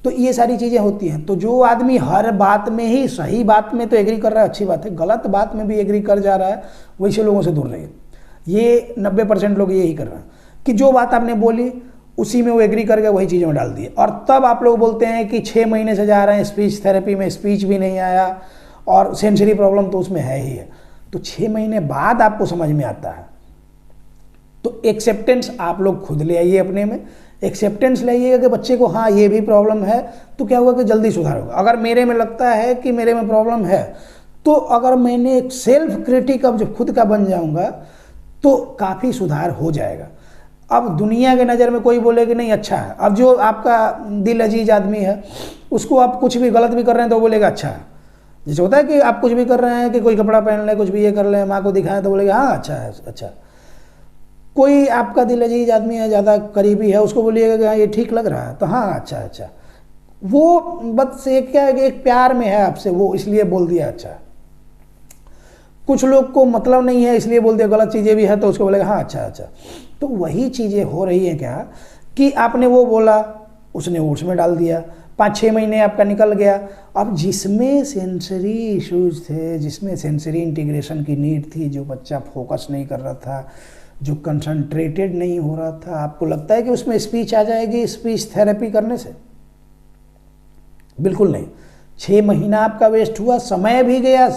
तो ये सारी चीज़ें होती हैं। तो जो आदमी हर बात में ही, सही बात में तो एग्री कर रहा है, अच्छी बात है, गलत बात में भी एग्री कर जा रहा है, वैसे लोगों से दूर रहिए। ये 90% लोग यही कर रहे हैं कि जो बात आपने बोली उसी में वो एग्री करके वही चीज़ों में डाल दिए। और तब आप लोग बोलते हैं कि 6 महीने से जा रहे हैं स्पीच थेरेपी में, स्पीच भी नहीं आया और सेंसरी प्रॉब्लम तो उसमें है ही है। तो 6 महीने बाद आपको समझ में आता है। तो एक्सेप्टेंस आप लोग खुद ले आइए, अपने में एक्सेप्टेंस लाइएगा कि बच्चे को हाँ ये भी प्रॉब्लम है, तो क्या होगा कि जल्दी सुधार होगा। अगर मेरे में लगता है कि मेरे में प्रॉब्लम है, तो अगर मैंने एक सेल्फ क्रिटिक अब जब खुद का बन जाऊंगा तो काफ़ी सुधार हो जाएगा। अब दुनिया के नज़र में कोई बोले कि नहीं अच्छा है, अब जो आपका दिल अजीज आदमी है उसको आप कुछ भी गलत भी कर रहे हैं तो बोलेगा अच्छा है। जैसे होता है कि आप कुछ भी कर रहे हैं कि कोई कपड़ा पहन ले, कुछ भी ये कर ले, माँ को दिखाएं तो बोलेगा हाँ अच्छा है अच्छा। कोई आपका दिल अजीज आदमी है, ज़्यादा करीबी है, उसको बोलिएगा कि हाँ ये ठीक लग रहा है तो हाँ अच्छा अच्छा। वो बस एक क्या है कि एक प्यार में है आपसे, वो इसलिए बोल दिया अच्छा। कुछ लोग को मतलब नहीं है इसलिए बोल दिया, गलत चीज़ें भी है तो उसको बोलेगा हाँ अच्छा अच्छा। तो वही चीज़ें हो रही हैं क्या कि आपने वो बोला, उसने उसमें डाल दिया, 5-6 महीने आपका निकल गया। अब जिसमें सेंसरी इश्यूज थे, जिसमें सेंसरी इंटीग्रेशन की नीड थी, जो बच्चा फोकस नहीं कर रहा था, जो कंसंट्रेटेड नहीं हो रहा था, आपको लगता है कि उसमें स्पीच आ जाएगी स्पीच थेरेपी करने से? बिल्कुल नहीं। 6 महीना आपका वेस्ट हुआ, समय भी गया,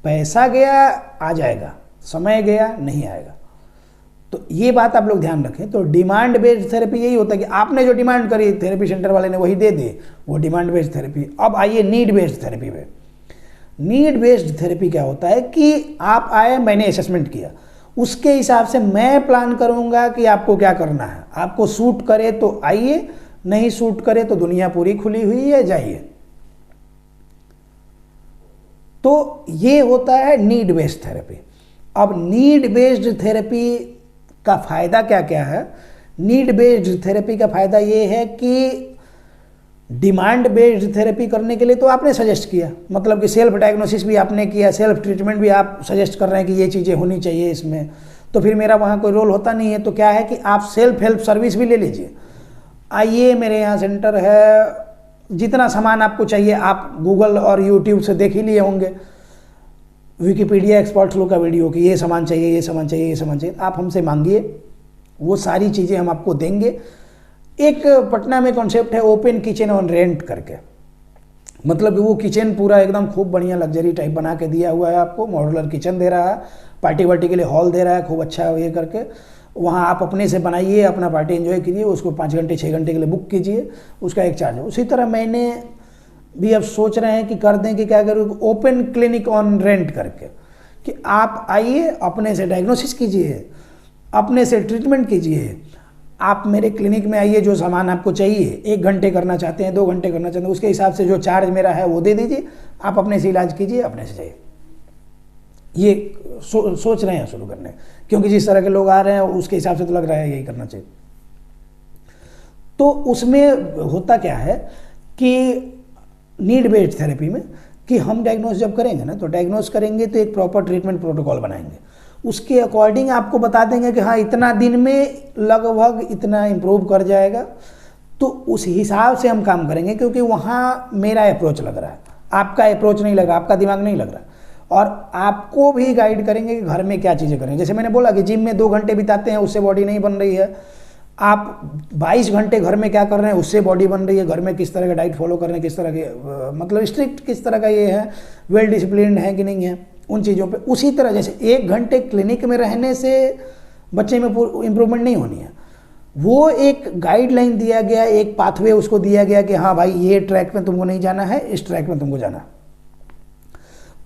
पैसा गया, आ जाएगा, समय गया नहीं आएगा। तो ये बात आप लोग ध्यान रखें। तो डिमांड बेस्ड थेरेपी यही होता है कि आपने जो डिमांड करी थेरेपी सेंटर वाले ने वही दे दे, वो डिमांड बेस्ड थेरेपी। अब आइए नीड बेस्ड थेरेपी पे। नीड बेस्ड थेरेपी क्या होता है कि आप आए, मैंने असेसमेंट किया, उसके हिसाब से मैं प्लान करूंगा कि आपको क्या करना है। आपको सूट करे तो आइए, नहीं सूट करे तो दुनिया पूरी खुली हुई है, जाइए। तो ये होता है नीड बेस्ड थेरेपी। अब नीड बेस्ड थेरेपी का फायदा क्या क्या है? नीड बेस्ड थेरेपी का फायदा ये है कि डिमांड बेस्ड थेरेपी करने के लिए तो आपने सजेस्ट किया, मतलब कि सेल्फ डायग्नोसिस भी आपने किया, सेल्फ ट्रीटमेंट भी आप सजेस्ट कर रहे हैं कि ये चीज़ें होनी चाहिए इसमें, तो फिर मेरा वहाँ कोई रोल होता नहीं है। तो क्या है कि आप सेल्फ हेल्प सर्विस भी ले लीजिए। आइए, मेरे यहाँ सेंटर है, जितना सामान आपको चाहिए आप गूगल और यूट्यूब से देख ही लिए होंगे, विकिपीडिया एक्सपर्ट्स लोग का वीडियो कि ये सामान चाहिए, ये सामान चाहिए, ये सामान चाहिए, आप हमसे मांगिए, वो सारी चीज़ें हम आपको देंगे। एक पटना में कॉन्सेप्ट है ओपन किचन ऑन रेंट करके, मतलब वो किचन पूरा एकदम खूब बढ़िया लग्जरी टाइप बना के दिया हुआ है आपको, मॉड्यूलर किचन दे रहा है, पार्टी वार्टी के लिए हॉल दे रहा है, खूब अच्छा ये करके। वहाँ आप अपने से बनाइए, अपना पार्टी एंजॉय कीजिए, उसको 5 घंटे 6 घंटे के लिए बुक कीजिए, उसका एक चार्ज है। उसी तरह मैंने भी अब सोच रहे हैं कि कर दें कि क्या करूँ, ओपन क्लिनिक ऑन रेंट करके, कि आप आइए, अपने से डायग्नोसिस कीजिए, अपने से ट्रीटमेंट कीजिए, आप मेरे क्लिनिक में आइए, जो सामान आपको चाहिए, 1 घंटे करना चाहते हैं, 2 घंटे करना चाहते हैं, उसके हिसाब से जो चार्ज मेरा है वो दे दीजिए, आप अपने से इलाज कीजिए, अपने से जाइए। ये सोच रहे हैं शुरू करने, क्योंकि जिस तरह के लोग आ रहे हैं उसके हिसाब से तो लग रहा है यही करना चाहिए। तो उसमें होता क्या है कि नीड बेस्ड थेरेपी में कि हम डायग्नोस जब करेंगे ना, तो डायग्नोस करेंगे तो एक प्रॉपर ट्रीटमेंट प्रोटोकॉल बनाएंगे, उसके अकॉर्डिंग आपको बता देंगे कि हाँ इतना दिन में लगभग इतना इम्प्रूव कर जाएगा। तो उस हिसाब से हम काम करेंगे, क्योंकि वहाँ मेरा अप्रोच लग रहा है, आपका अप्रोच नहीं लग रहा, आपका दिमाग नहीं लग रहा। और आपको भी गाइड करेंगे कि घर में क्या चीज़ें करें। जैसे मैंने बोला कि जिम में 2 घंटे बिताते हैं, उससे बॉडी नहीं बन रही है, आप 22 घंटे घर में क्या कर रहे हैं, उससे बॉडी बन रही है। घर में किस तरह का डाइट फॉलो कर रहे हैं, किस तरह के मतलब स्ट्रिक्ट किस तरह का ये है, वेल डिसिप्लिन्ड है कि नहीं है, उन चीज़ों पे। उसी तरह जैसे 1 घंटे क्लिनिक में रहने से बच्चे में इम्प्रूवमेंट नहीं होनी है, वो एक गाइडलाइन दिया गया, एक पाथवे उसको दिया गया कि हाँ भाई ये ट्रैक में तुमको नहीं जाना है, इस ट्रैक में तुमको जाना।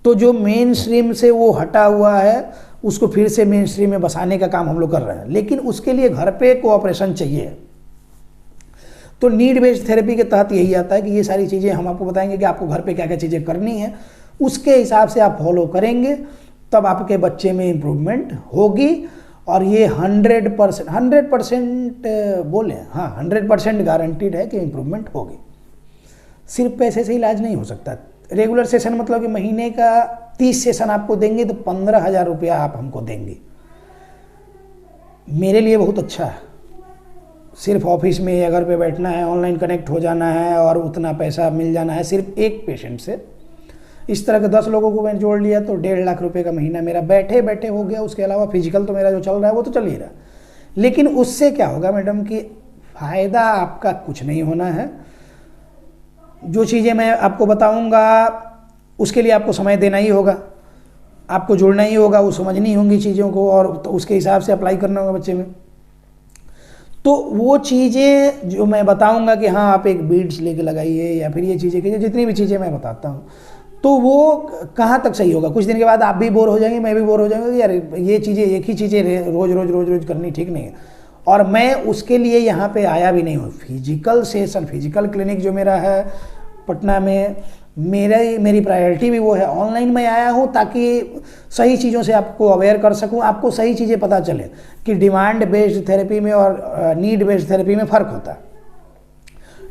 तो जो मेन स्ट्रीम से वो हटा हुआ है उसको फिर से मेन स्ट्रीम में बसाने का काम हम लोग कर रहे हैं, लेकिन उसके लिए घर पे कोऑपरेशन चाहिए। तो नीड बेस्ड थेरेपी के तहत यही आता है कि ये सारी चीज़ें हम आपको बताएंगे कि आपको घर पे क्या क्या चीज़ें करनी है, उसके हिसाब से आप फॉलो करेंगे, तब आपके बच्चे में इम्प्रूवमेंट होगी। और ये 100% बोले, हाँ 100% गारंटीड है कि इम्प्रूवमेंट होगी। सिर्फ पैसे से इलाज नहीं हो सकता। रेगुलर सेशन मतलब कि महीने का 30 सेशन आपको देंगे तो 15,000 रुपया आप हमको देंगे, मेरे लिए बहुत अच्छा है। सिर्फ ऑफिस में या घर पे बैठना है, ऑनलाइन कनेक्ट हो जाना है और उतना पैसा मिल जाना है सिर्फ एक पेशेंट से। इस तरह के 10 लोगों को मैंने जोड़ लिया तो 1.5 लाख रुपए का महीना मेरा बैठे बैठे हो गया। उसके अलावा फिजिकल तो मेरा जो चल रहा है वो तो चल ही रहा, लेकिन उससे क्या होगा मैडम कि फ़ायदा आपका कुछ नहीं होना है। जो चीज़ें मैं आपको बताऊंगा उसके लिए आपको समय देना ही होगा, आपको जुड़ना ही होगा, वो समझनी होंगी चीज़ों को, और तो उसके हिसाब से अप्लाई करना होगा बच्चे में। तो वो चीज़ें जो मैं बताऊंगा कि हाँ आप एक बीड्स लेके लगाइए या फिर ये चीज़ें कीजिए, जितनी भी चीज़ें मैं बताता हूँ, तो वो कहाँ तक सही होगा। कुछ दिन के बाद आप भी बोर हो जाएंगे, मैं भी बोर हो जाऊंगा कि यार ये चीज़ें एक ही चीज़ें रोज़ रोज़ करनी ठीक नहीं है। और मैं उसके लिए यहाँ पे आया भी नहीं हूँ। फिजिकल सेशन, फिजिकल क्लिनिक जो मेरा है पटना में, मेरी प्रायोरिटी भी वो है। ऑनलाइन में आया हूँ ताकि सही चीज़ों से आपको अवेयर कर सकूँ, आपको सही चीज़ें पता चले कि डिमांड बेस्ड थेरेपी में और नीड बेस्ड थेरेपी में फ़र्क होता है।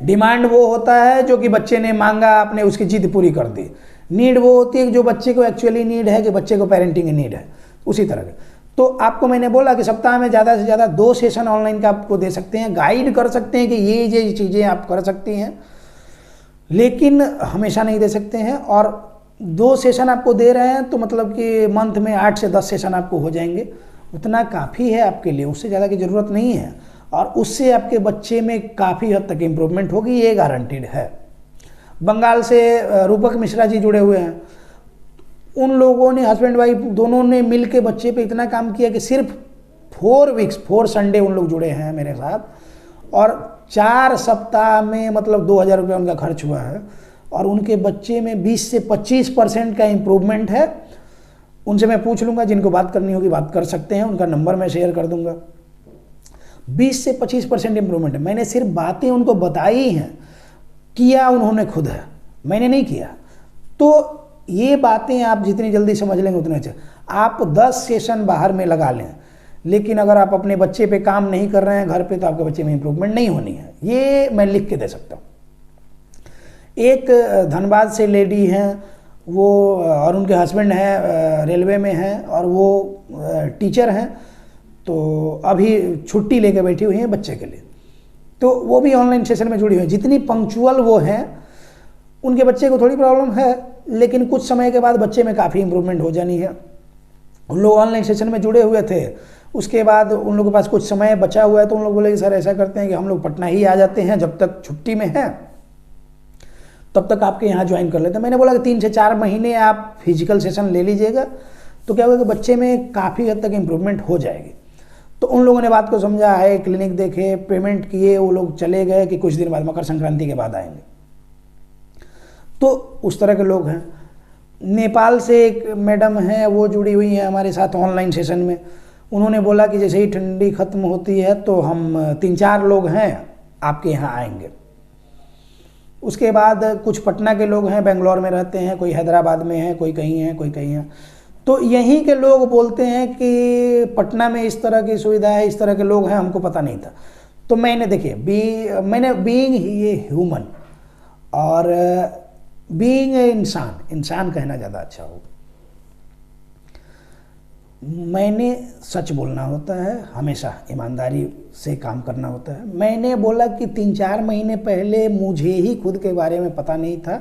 डिमांड वो होता है जो कि बच्चे ने मांगा, आपने उसकी जिद पूरी कर दी। नीड वो होती है जो बच्चे को एक्चुअली नीड है, कि बच्चे को पेरेंटिंग नीड है, उसी तरह के। तो आपको मैंने बोला कि सप्ताह में ज़्यादा से ज़्यादा 2 सेशन ऑनलाइन का आपको दे सकते हैं, गाइड कर सकते हैं कि ये चीज़ें आप कर सकती हैं, लेकिन हमेशा नहीं दे सकते हैं। और 2 सेशन आपको दे रहे हैं तो मतलब कि मंथ में 8 से 10 सेशन आपको हो जाएंगे, उतना काफ़ी है आपके लिए, उससे ज़्यादा की ज़रूरत नहीं है। और उससे आपके बच्चे में काफ़ी हद तक इम्प्रूवमेंट होगी, ये गारंटीड है। बंगाल से रूपक मिश्रा जी जुड़े हुए हैं, उन लोगों ने, हस्बैंड वाइफ दोनों ने मिल के बच्चे पे इतना काम किया कि सिर्फ 4 वीक्स 4 संडे उन लोग जुड़े हैं मेरे साथ, और 4 सप्ताह में मतलब 2000 रुपये उनका खर्च हुआ है, और उनके बच्चे में 20 से 25% का इम्प्रूवमेंट है। उनसे मैं पूछ लूँगा, जिनको बात करनी होगी बात कर सकते हैं, उनका नंबर मैं शेयर कर दूँगा। 20 से 25% इम्प्रूवमेंट है। मैंने सिर्फ बातें उनको बताई हैं, किया उन्होंने खुद है, मैंने नहीं किया। तो ये बातें आप जितनी जल्दी समझ लेंगे उतने अच्छे। आप 10 सेशन बाहर में लगा लें, लेकिन अगर आप अपने बच्चे पे काम नहीं कर रहे हैं घर पे, तो आपके बच्चे में इम्प्रूवमेंट नहीं होनी है। ये मैं लिख के दे सकता हूँ। एक धनबाद से लेडी हैं वो, और उनके हस्बैंड हैं रेलवे में हैं, और वो टीचर हैं, तो अभी छुट्टी लेके बैठी हुई हैं बच्चे के लिए। तो वो भी ऑनलाइन सेशन में जुड़ी हुई हैं। जितनी पंक्चुअल वो हैं, उनके बच्चे को थोड़ी प्रॉब्लम है, लेकिन कुछ समय के बाद बच्चे में काफ़ी इम्प्रूवमेंट हो जानी है। उन लोग ऑनलाइन सेशन में जुड़े हुए थे, उसके बाद उन लोगों के पास कुछ समय बचा हुआ है, तो उन लोग बोले कि सर ऐसा करते हैं कि हम लोग पटना ही आ जाते हैं, जब तक छुट्टी में हैं तब तक आपके यहाँ ज्वाइन कर लेते हैं। मैंने बोला कि 3 से 4 महीने आप फिजिकल सेशन ले लीजिएगा, तो क्या होगा कि बच्चे में काफ़ी हद तक इम्प्रूवमेंट हो जाएगी। तो उन लोगों ने बात को समझा है, क्लिनिक देखे, पेमेंट किए, वो लोग चले गए कि कुछ दिन बाद, मकर संक्रांति के बाद आएंगे। तो उस तरह के लोग हैं। नेपाल से एक मैडम हैं, वो जुड़ी हुई हैं हमारे साथ ऑनलाइन सेशन में। उन्होंने बोला कि जैसे ही ठंडी खत्म होती है तो हम 3-4 लोग हैं आपके यहाँ आएंगे। उसके बाद कुछ पटना के लोग हैं, बेंगलोर में रहते हैं, कोई हैदराबाद में है, कोई कहीं है, कोई कहीं है। तो यहीं के लोग बोलते हैं कि पटना में इस तरह की सुविधा है, इस तरह के लोग हैं, हमको पता नहीं था। तो मैंने देखिए, मैंने बीइंग ये ह्यूमन और बीइंग इंसान कहना ज़्यादा अच्छा हो, मैंने सच बोलना होता है, हमेशा ईमानदारी से काम करना होता है। मैंने बोला कि 3-4 महीने पहले मुझे ही खुद के बारे में पता नहीं था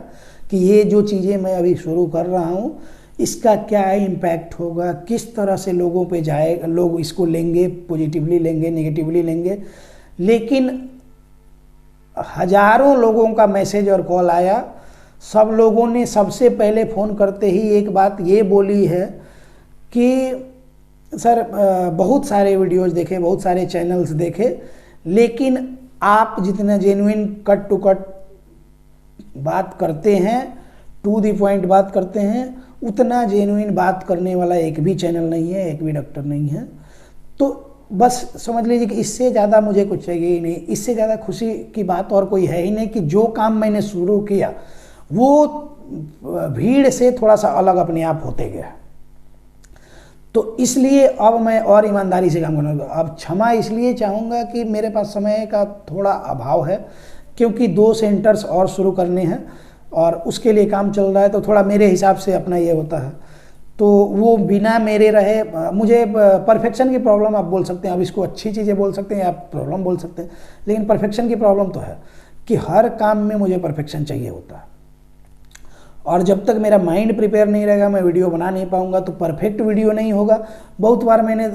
कि ये जो चीज़ें मैं अभी शुरू कर रहा हूँ इसका क्या इम्पैक्ट होगा, किस तरह से लोगों पे जाएगा, लोग इसको लेंगे, पॉजिटिवली लेंगे, नेगेटिवली लेंगे। लेकिन हज़ारों लोगों का मैसेज और कॉल आया। सब लोगों ने सबसे पहले फ़ोन करते ही एक बात ये बोली है कि सर बहुत सारे वीडियोस देखे, बहुत सारे चैनल्स देखे, लेकिन आप जितना जेन्युइन कट टू कट बात करते हैं, टू द पॉइंट बात करते हैं, उतना जेन्युइन बात करने वाला एक भी चैनल नहीं है, एक भी डॉक्टर नहीं है। तो बस समझ लीजिए कि इससे ज़्यादा मुझे कुछ चाहिए ही नहीं, इससे ज़्यादा खुशी की बात और कोई है ही नहीं कि जो काम मैंने शुरू किया वो भीड़ से थोड़ा सा अलग अपने आप होते गया। तो इसलिए अब मैं और ईमानदारी से काम करूँगा। अब क्षमा इसलिए चाहूँगा कि मेरे पास समय का थोड़ा अभाव है, क्योंकि 2 सेंटर्स और शुरू करने हैं और उसके लिए काम चल रहा है, तो थोड़ा मेरे हिसाब से अपना ये होता है। तो वो बिना मेरे रहे, मुझे परफेक्शन की प्रॉब्लम आप बोल सकते हैं, अब इसको अच्छी चीज़ें बोल सकते हैं, आप प्रॉब्लम बोल सकते हैं, लेकिन परफेक्शन की प्रॉब्लम तो है कि हर काम में मुझे परफेक्शन चाहिए होता है। और जब तक मेरा माइंड प्रिपेयर नहीं रहेगा मैं वीडियो बना नहीं पाऊंगा, तो परफेक्ट वीडियो नहीं होगा। बहुत बार मैंने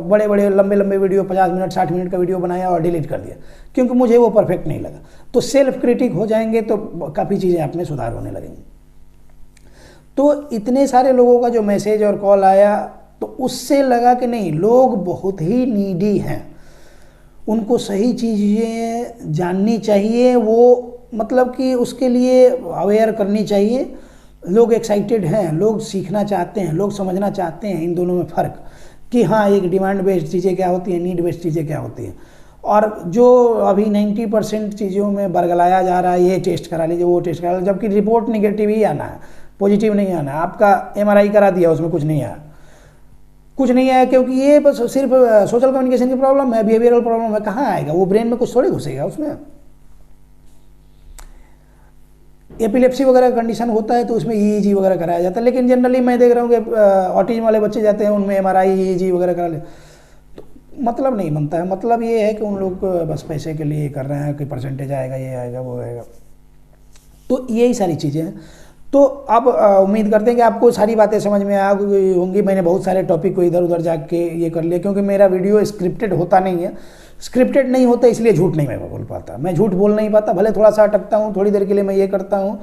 बड़े बड़े लंबे लंबे वीडियो 50 मिनट 60 मिनट का वीडियो बनाया और डिलीट कर दिया, क्योंकि मुझे वो परफेक्ट नहीं लगा। तो सेल्फ क्रिटिक हो जाएंगे तो काफ़ी चीज़ें आप में सुधार होने लगेंगी। तो इतने सारे लोगों का जो मैसेज और कॉल आया, तो उससे लगा कि नहीं, लोग बहुत ही नीडी हैं, उनको सही चीज़ें जाननी चाहिए, वो मतलब कि उसके लिए अवेयर करनी चाहिए। लोग एक्साइटेड हैं, लोग सीखना चाहते हैं, लोग समझना चाहते हैं इन दोनों में फ़र्क, कि हाँ एक डिमांड बेस्ड चीज़ें क्या होती हैं, नीड बेस्ड चीज़ें क्या होती हैं। और जो अभी 90% चीज़ों में बरगलाया जा रहा है, ये टेस्ट करा लीजिए, वो टेस्ट करा लीजिए, जबकि रिपोर्ट निगेटिव ही आना है, पॉजिटिव नहीं आना है। आपका MRI करा दिया, उसमें कुछ नहीं आया, कुछ नहीं आया, क्योंकि ये बस सिर्फ सोशल कम्युनिकेशन की प्रॉब्लम है, बिहेवियरल प्रॉब्लम है। कहाँ आएगा वो, ब्रेन में कुछ थोड़ी घुसेगा उसमें। एपिलेप्सी वगैरह का कंडीशन होता है तो उसमें EEG वगैरह कराया जाता है, लेकिन जनरली मैं देख रहा हूँ कि ऑटिज्म वाले बच्चे जाते हैं, उनमें MRI EEG वगैरह करा ले, तो मतलब नहीं बनता है। मतलब ये है कि उन लोग बस पैसे के लिए कर रहे हैं कि परसेंटेज आएगा, ये आएगा, वो आएगा। तो यही सारी चीज़ें हैं। तो अब उम्मीद करते हैं कि आपको सारी बातें समझ में आ गई होंगी। मैंने बहुत सारे टॉपिक को इधर उधर जाके ये कर लिया, क्योंकि मेरा वीडियो स्क्रिप्टेड होता नहीं है। स्क्रिप्टेड नहीं होता इसलिए झूठ नहीं मैं बोल पाता, मैं झूठ बोल नहीं पाता। भले थोड़ा सा अटकता हूँ, थोड़ी देर के लिए मैं ये करता हूँ,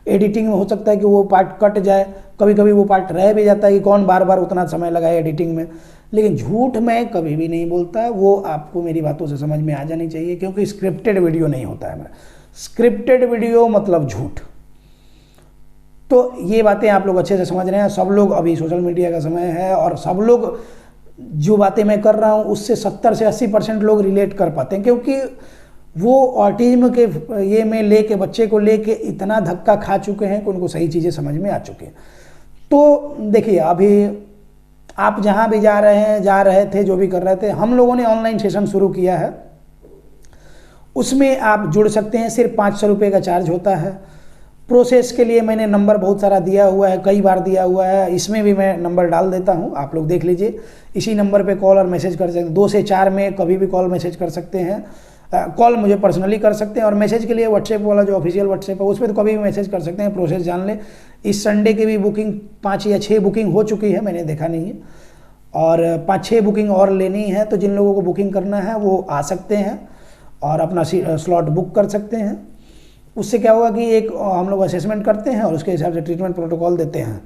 एडिटिंग में हो सकता है कि वो पार्ट कट जाए, कभी कभी वो पार्ट रह भी जाता है कि कौन बार बार उतना समय लगाए एडिटिंग में। लेकिन झूठ मैं कभी भी नहीं बोलता, वो आपको मेरी बातों से समझ में आ जानी चाहिए, क्योंकि स्क्रिप्टेड वीडियो नहीं होता है मेरा। स्क्रिप्टेड वीडियो मतलब झूठ। तो ये बातें आप लोग अच्छे से समझ रहे हैं। सब लोग, अभी सोशल मीडिया का समय है और सब लोग जो बातें मैं कर रहा हूँ उससे 70 से 80% लोग रिलेट कर पाते हैं, क्योंकि वो ऑटिज्म के ये में लेके बच्चे को लेके इतना धक्का खा चुके हैं कि उनको सही चीज़ें समझ में आ चुकी हैं। तो देखिए, अभी आप जहाँ भी जा रहे थे, जो भी कर रहे थे, हम लोगों ने ऑनलाइन सेशन शुरू किया है। उसमें आप जुड़ सकते हैं, सिर्फ 500 रुपये का चार्ज होता है। प्रोसेस के लिए मैंने नंबर बहुत सारा दिया हुआ है, कई बार दिया हुआ है, इसमें भी मैं नंबर डाल देता हूं, आप लोग देख लीजिए। इसी नंबर पे कॉल और मैसेज कर सकते हैं, 2 से 4 में कभी भी कॉल मैसेज कर सकते हैं। कॉल मुझे पर्सनली कर सकते हैं, और मैसेज के लिए व्हाट्सएप वाला जो ऑफिशियल व्हाट्सएप है उस पर तो कभी भी मैसेज कर सकते हैं। प्रोसेस जान ले। इस संडे की भी बुकिंग 5 या 6 बुकिंग हो चुकी है, मैंने देखा नहीं है, और 5-6 बुकिंग और लेनी है। तो जिन लोगों को बुकिंग करना है वो आ सकते हैं और अपना स्लॉट बुक कर सकते हैं। उससे क्या होगा कि एक हम लोग असेसमेंट करते हैं और उसके हिसाब से ट्रीटमेंट प्रोटोकॉल देते हैं।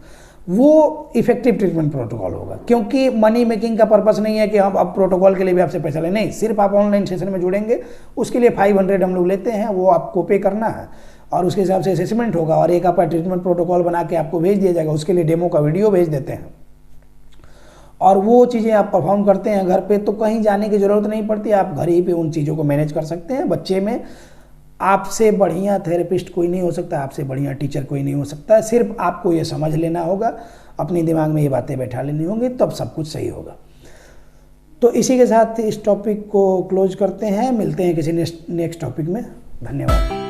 वो इफेक्टिव ट्रीटमेंट प्रोटोकॉल होगा, क्योंकि मनी मेकिंग का पर्पस नहीं है कि हम अब प्रोटोकॉल के लिए भी आपसे पैसा लें। नहीं, सिर्फ आप ऑनलाइन सेशन में जुड़ेंगे, उसके लिए 500 हम लोग लेते हैं, वो आपको पे करना है और उसके हिसाब से असेसमेंट होगा और एक आपका ट्रीटमेंट प्रोटोकॉल बना के आपको भेज दिया जाएगा। उसके लिए डेमो का वीडियो भेज देते हैं और वो चीज़ें आप परफॉर्म करते हैं घर पे, तो कहीं जाने की ज़रूरत नहीं पड़ती। आप घर ही पे उन चीज़ों को मैनेज कर सकते हैं। बच्चे में आपसे बढ़िया थेरेपिस्ट कोई नहीं हो सकता, आपसे बढ़िया टीचर कोई नहीं हो सकता। सिर्फ आपको ये समझ लेना होगा, अपने दिमाग में ये बातें बैठा लेनी होंगी, तब सब कुछ सही होगा। तो इसी के साथ इस टॉपिक को क्लोज करते हैं। मिलते हैं किसी नेक्स्ट टॉपिक में। धन्यवाद।